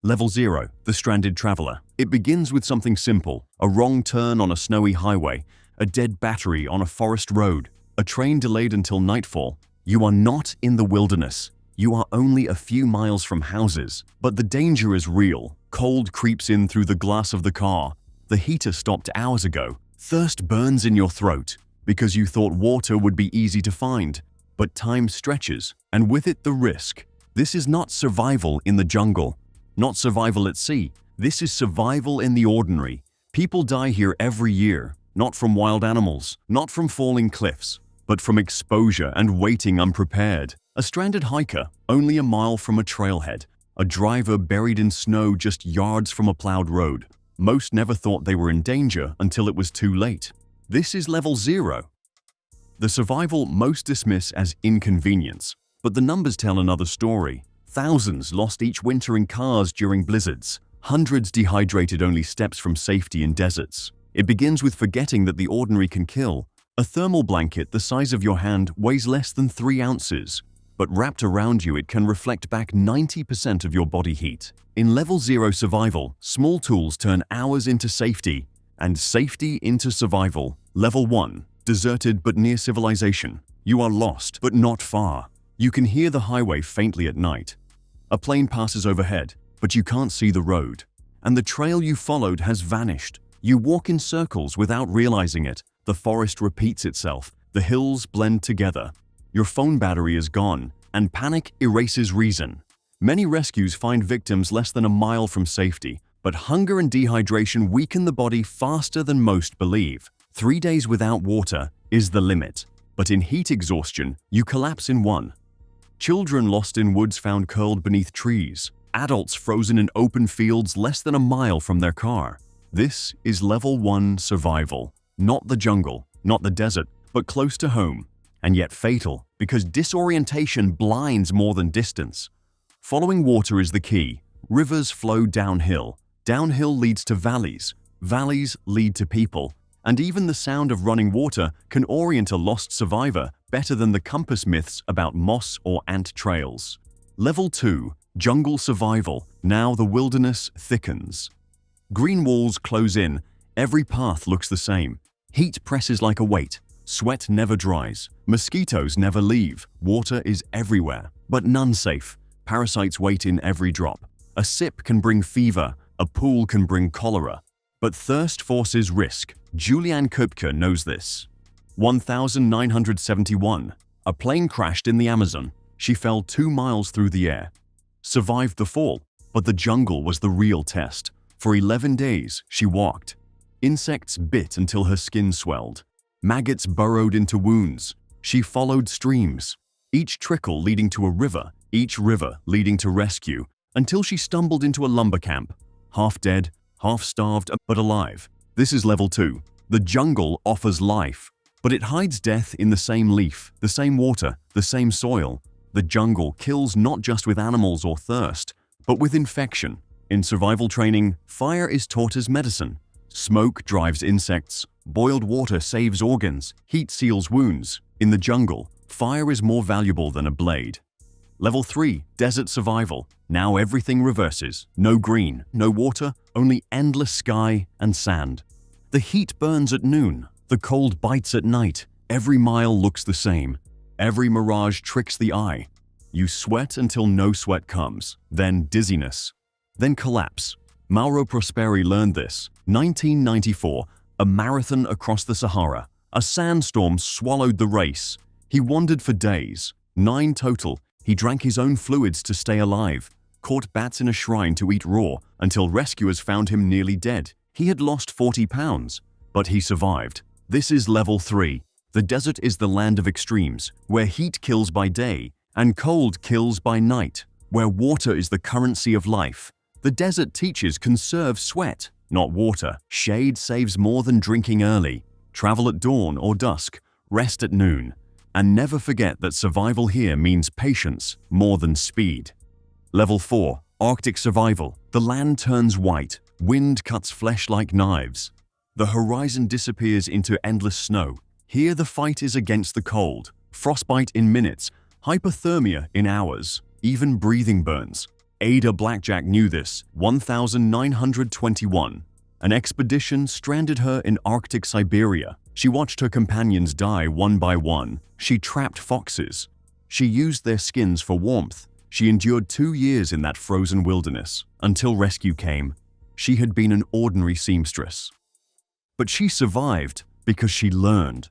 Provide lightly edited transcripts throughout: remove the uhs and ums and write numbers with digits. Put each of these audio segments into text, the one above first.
Level 0, the stranded traveler. It begins with something simple: a wrong turn on a snowy highway, a dead battery on a forest road, a train delayed until nightfall. You are not in the wilderness. You are only a few miles from houses. But the danger is real. Cold creeps in through the glass of the car. The heater stopped hours ago. Thirst burns in your throat because you thought water would be easy to find. But time stretches, and with it the risk. This is not survival in the jungle, not survival at sea. This is survival in the ordinary. People die here every year, not from wild animals, not from falling cliffs, but from exposure and waiting unprepared. A stranded hiker, only a mile from a trailhead. A driver buried in snow just yards from a plowed road. Most never thought they were in danger until it was too late. This is level 0. The survival most dismiss as inconvenience, but the numbers tell another story. Thousands lost each winter in cars during blizzards. Hundreds dehydrated only steps from safety in deserts. It begins with forgetting that the ordinary can kill. A thermal blanket the size of your hand weighs less than 3 ounces, but wrapped around you it can reflect back 90% of your body heat. In level 0 survival, small tools turn hours into safety, and safety into survival. Level 1, deserted but near civilization. You are lost, but not far. You can hear the highway faintly at night. A plane passes overhead, but you can't see the road. And the trail you followed has vanished. You walk in circles without realizing it. The forest repeats itself. The hills blend together. Your phone battery is gone, and panic erases reason. Many rescues find victims less than a mile from safety, but hunger and dehydration weaken the body faster than most believe. 3 days without water is the limit, but in heat exhaustion, you collapse in 1. Children lost in woods found curled beneath trees. Adults frozen in open fields less than a mile from their car. This is level 1 survival. Not the jungle, not the desert, but close to home. And yet fatal, because disorientation blinds more than distance. Following water is the key. Rivers flow downhill. Downhill leads to valleys. Valleys lead to people. And even the sound of running water can orient a lost survivor better than the compass myths about moss or ant trails. Level 2, jungle survival. Now the wilderness thickens. Green walls close in. Every path looks the same. Heat presses like a weight. Sweat never dries. Mosquitoes never leave. Water is everywhere, but none safe. Parasites wait in every drop. A sip can bring fever. A pool can bring cholera. But thirst forces risk. Julianne Köpke knows this. 1971. A plane crashed in the Amazon. She fell 2 miles through the air. Survived the fall, but the jungle was the real test. For 11 days, she walked. Insects bit until her skin swelled. Maggots burrowed into wounds. She followed streams, each trickle leading to a river, each river leading to rescue, until she stumbled into a lumber camp. Half dead, half starved, but alive. This is level 2. The jungle offers life, but it hides death in the same leaf, the same water, the same soil. The jungle kills not just with animals or thirst, but with infection. In survival training, fire is taught as medicine. Smoke drives insects. Boiled water saves organs. Heat seals wounds. In the jungle, fire is more valuable than a blade. Level 3, desert survival. Now everything reverses. No green, no water, only endless sky and sand. The heat burns at noon. The cold bites at night. Every mile looks the same. Every mirage tricks the eye. You sweat until no sweat comes. Then dizziness. Then collapse. Mauro Prosperi learned this. 1994, a marathon across the Sahara. A sandstorm swallowed the race. He wandered for days, 9 total. He drank his own fluids to stay alive, caught bats in a shrine to eat raw until rescuers found him nearly dead. He had lost 40 pounds, but he survived. This is level 3. The desert is the land of extremes, where heat kills by day and cold kills by night, where water is the currency of life. The desert teaches conserve sweat, not water. Shade saves more than drinking early. Travel at dawn or dusk, rest at noon. And never forget that survival here means patience more than speed. Level 4, Arctic survival. The land turns white. Wind cuts flesh like knives. The horizon disappears into endless snow. Here the fight is against the cold. Frostbite in minutes, hypothermia in hours. Even breathing burns. Ada Blackjack knew this. 1921. An expedition stranded her in Arctic Siberia. She watched her companions die one by one. She trapped foxes. She used their skins for warmth. She endured 2 years in that frozen wilderness. Until rescue came, she had been an ordinary seamstress. But she survived because she learned.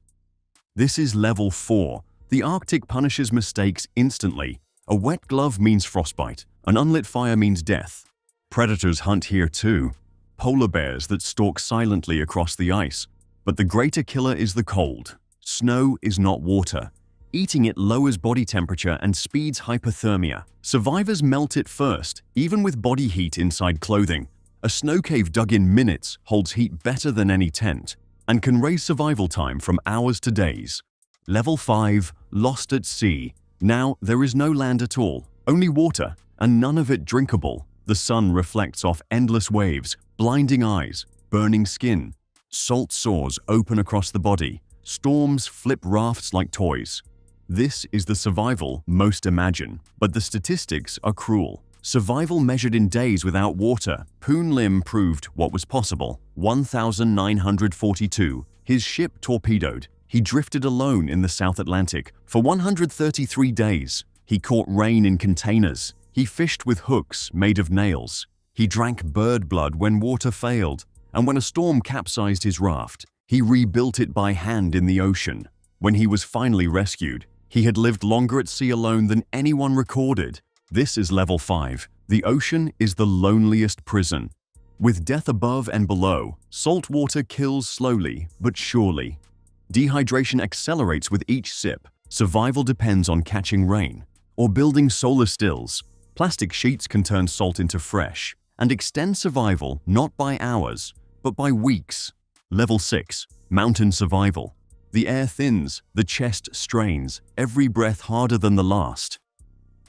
This is level 4. The Arctic punishes mistakes instantly. A wet glove means frostbite. An unlit fire means death. Predators hunt here too. Polar bears that stalk silently across the ice. But the greater killer is the cold. Snow is not water. Eating it lowers body temperature and speeds hypothermia. Survivors melt it first, even with body heat inside clothing. A snow cave dug in minutes holds heat better than any tent and can raise survival time from hours to days. Level 5, lost at sea. Now there is no land at all, only water, and none of it drinkable. The sun reflects off endless waves, blinding eyes, burning skin. Salt sores open across the body. Storms flip rafts like toys. This is the survival most imagine, but the statistics are cruel. Survival measured in days without water. Poon Lim proved what was possible. 1942. His ship torpedoed. He drifted alone in the South Atlantic for 133 days. He caught rain in containers. He fished with hooks made of nails. He drank bird blood when water failed. And when a storm capsized his raft, he rebuilt it by hand in the ocean. When he was finally rescued, he had lived longer at sea alone than anyone recorded. This is level 5. The ocean is the loneliest prison. With death above and below, salt water kills slowly but surely. Dehydration accelerates with each sip. Survival depends on catching rain or building solar stills. Plastic sheets can turn salt into fresh and extend survival not by hours, but by weeks. Level 6. Mountain survival. The air thins, the chest strains, every breath harder than the last.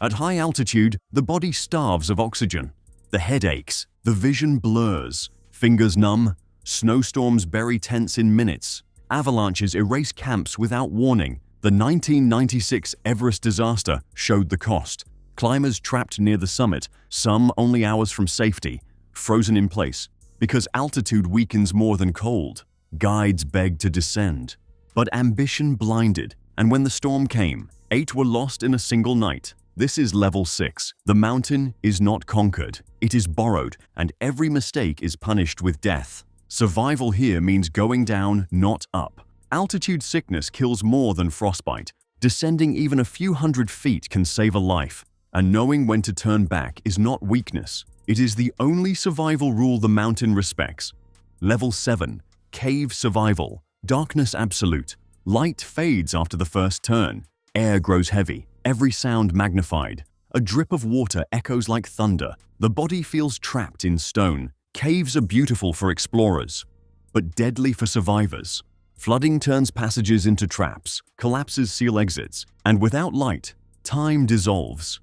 At high altitude, the body starves of oxygen. The head aches, the vision blurs, fingers numb. Snowstorms bury tents in minutes. Avalanches erase camps without warning. The 1996 Everest disaster showed the cost. Climbers trapped near the summit, some only hours from safety, frozen in place, because altitude weakens more than cold. Guides begged to descend. But ambition blinded, and when the storm came, 8 were lost in a single night. This is level 6. The mountain is not conquered, it is borrowed, and every mistake is punished with death. Survival here means going down, not up. Altitude sickness kills more than frostbite. Descending even a few hundred feet can save a life. And knowing when to turn back is not weakness. It is the only survival rule the mountain respects. Level 7. Cave survival. Darkness absolute. Light fades after the first turn. Air grows heavy, every sound magnified. A drip of water echoes like thunder. The body feels trapped in stone. Caves are beautiful for explorers, but deadly for survivors. Flooding turns passages into traps, collapses seal exits, and without light, time dissolves.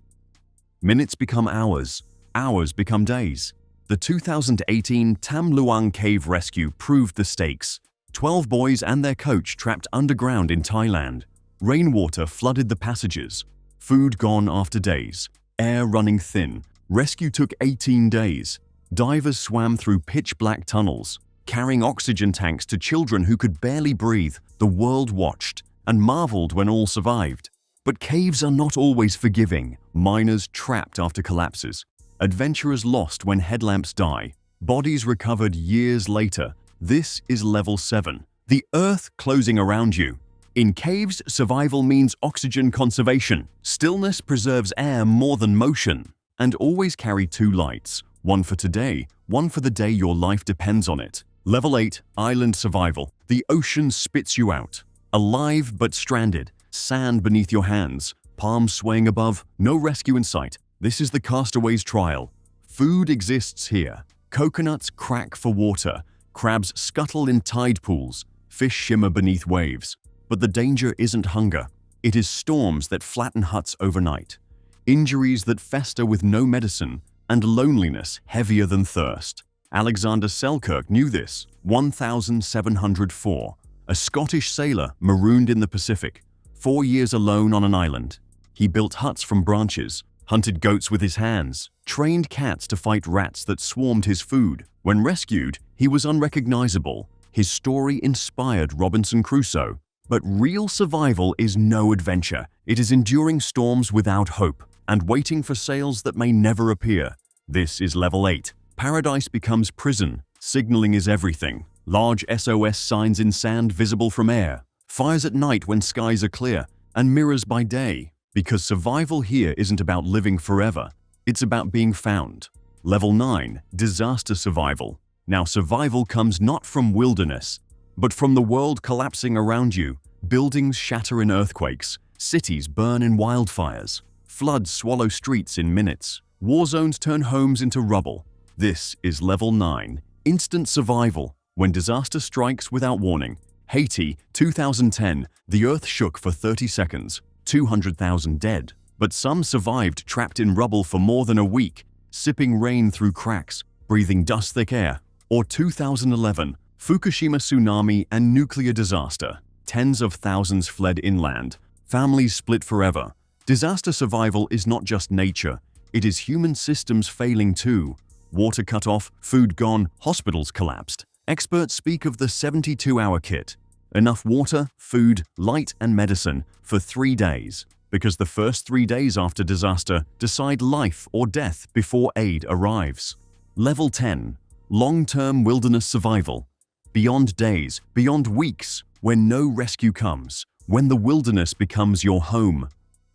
Minutes become hours, hours become days. The 2018 Tam Luang Cave Rescue proved the stakes. 12 boys and their coach trapped underground in Thailand. Rainwater flooded the passages. Food gone after days. Air running thin. Rescue took 18 days. Divers swam through pitch-black tunnels, carrying oxygen tanks to children who could barely breathe. The world watched and marveled when all survived. But caves are not always forgiving. Miners trapped after collapses. Adventurers lost when headlamps die. Bodies recovered years later. This is level 7. The earth closing around you. In caves, survival means oxygen conservation. Stillness preserves air more than motion. And always carry 2 lights. One for today, one for the day your life depends on it. Level 8. Island survival. The ocean spits you out. Alive but stranded. Sand beneath your hands. Palms swaying above. No rescue in sight. This is the castaway's trial. Food exists here. Coconuts crack for water. Crabs scuttle in tide pools. Fish shimmer beneath waves. But the danger isn't hunger. It is storms that flatten huts overnight. Injuries that fester with no medicine. And loneliness heavier than thirst. Alexander Selkirk knew this. 1704. A Scottish sailor marooned in the Pacific. 4 years alone on an island. He built huts from branches, hunted goats with his hands, trained cats to fight rats that swarmed his food. When rescued, he was unrecognizable. His story inspired Robinson Crusoe. But real survival is no adventure. It is enduring storms without hope and waiting for sails that may never appear. This is level 8. Paradise becomes prison. Signaling is everything. Large SOS signs in sand visible from air. Fires at night when skies are clear, and mirrors by day. Because survival here isn't about living forever. It's about being found. Level 9. Disaster survival. Now survival comes not from wilderness, but from the world collapsing around you. Buildings shatter in earthquakes. Cities burn in wildfires. Floods swallow streets in minutes. War zones turn homes into rubble. This is level 9. Instant survival. When disaster strikes without warning. Haiti, 2010. The earth shook for 30 seconds. 200,000 dead. But some survived, trapped in rubble for more than a week, sipping rain through cracks, breathing dust-thick air. Or 2011. Fukushima tsunami and nuclear disaster. Tens of thousands fled inland. Families split forever. Disaster survival is not just nature. It is human systems failing too. Water cut off, food gone, hospitals collapsed. Experts speak of the 72-hour kit. Enough water, food, light, and medicine for 3 days. Because the first 3 days after disaster decide life or death before aid arrives. Level 10. Long-term wilderness survival. Beyond days, beyond weeks, when no rescue comes, when the wilderness becomes your home.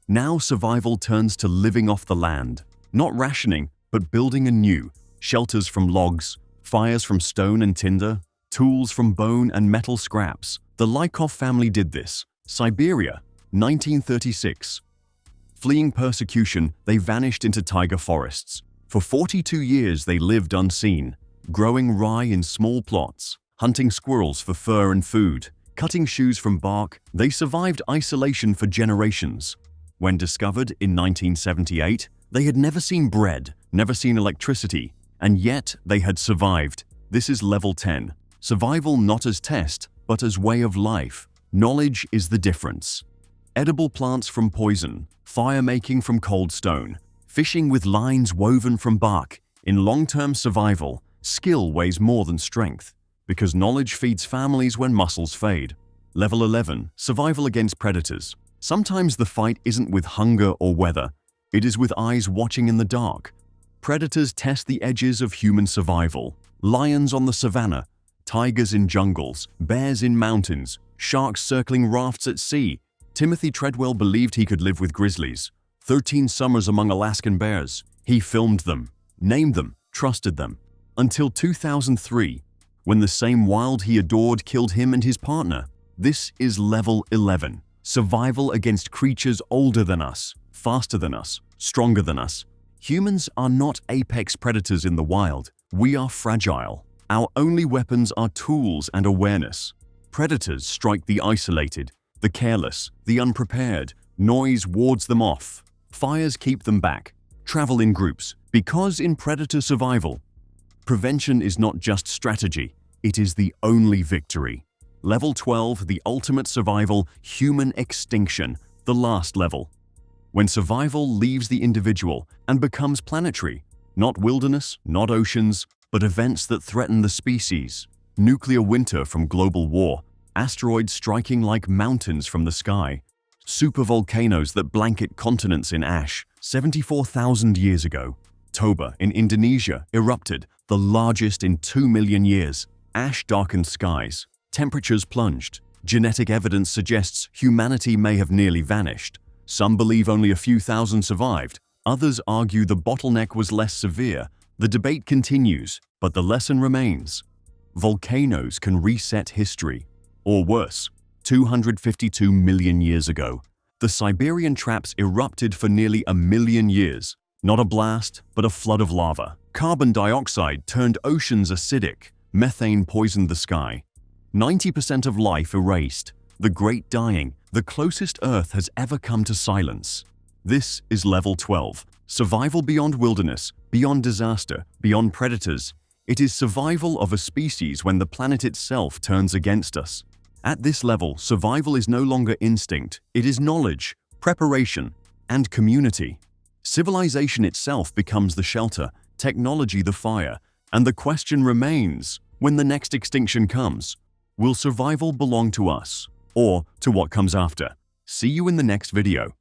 Now survival turns to living off the land. Not rationing, but building anew. Shelters from logs, fires from stone and tinder, tools from bone and metal scraps. The Lykov family did this. Siberia, 1936. Fleeing persecution, they vanished into taiga forests. For 42 years they lived unseen, growing rye in small plots, hunting squirrels for fur and food, cutting shoes from bark. They survived isolation for generations. When discovered in 1978, they had never seen bread, never seen electricity, and yet they had survived. This is level 10. Survival not as test, but as way of life. Knowledge is the difference. Edible plants from poison, fire making from cold stone, fishing with lines woven from bark. In long-term survival, skill weighs more than strength, because knowledge feeds families when muscles fade. Level 11. Survival against predators. Sometimes the fight isn't with hunger or weather. It is with eyes watching in the dark. Predators test the edges of human survival. Lions on the savannah, tigers in jungles, bears in mountains, sharks circling rafts at sea. Timothy Treadwell believed he could live with grizzlies. 13 summers among Alaskan bears. He filmed them, named them, trusted them. Until 2003, when the same wild he adored killed him and his partner. This is level 11. Survival against creatures older than us, faster than us, stronger than us. Humans are not apex predators in the wild. We are fragile. Our only weapons are tools and awareness. Predators strike the isolated, the careless, the unprepared. Noise wards them off. Fires keep them back. Travel in groups, because in predator survival, prevention is not just strategy, it is the only victory. Level 12, the ultimate survival, human extinction, the last level. When survival leaves the individual and becomes planetary, not wilderness, not oceans, but events that threaten the species. Nuclear winter from global war, asteroids striking like mountains from the sky, supervolcanoes that blanket continents in ash. 74,000 years ago, Toba in Indonesia erupted, the largest in 2 million years. Ash darkened skies, temperatures plunged. Genetic evidence suggests humanity may have nearly vanished. Some believe only a few thousand survived. Others argue the bottleneck was less severe. The debate continues, but the lesson remains. Volcanoes can reset history. Or worse, 252 million years ago, the Siberian traps erupted for nearly 1 million years. Not a blast, but a flood of lava. Carbon dioxide turned oceans acidic. Methane poisoned the sky. 90% of life erased. The great dying, the closest Earth has ever come to silence. This is level 12. Survival beyond wilderness, beyond disaster, beyond predators. It is survival of a species when the planet itself turns against us. At this level, survival is no longer instinct. It is knowledge, preparation, and community. Civilization itself becomes the shelter, technology the fire, and the question remains, when the next extinction comes, will survival belong to us, or to what comes after? See you in the next video.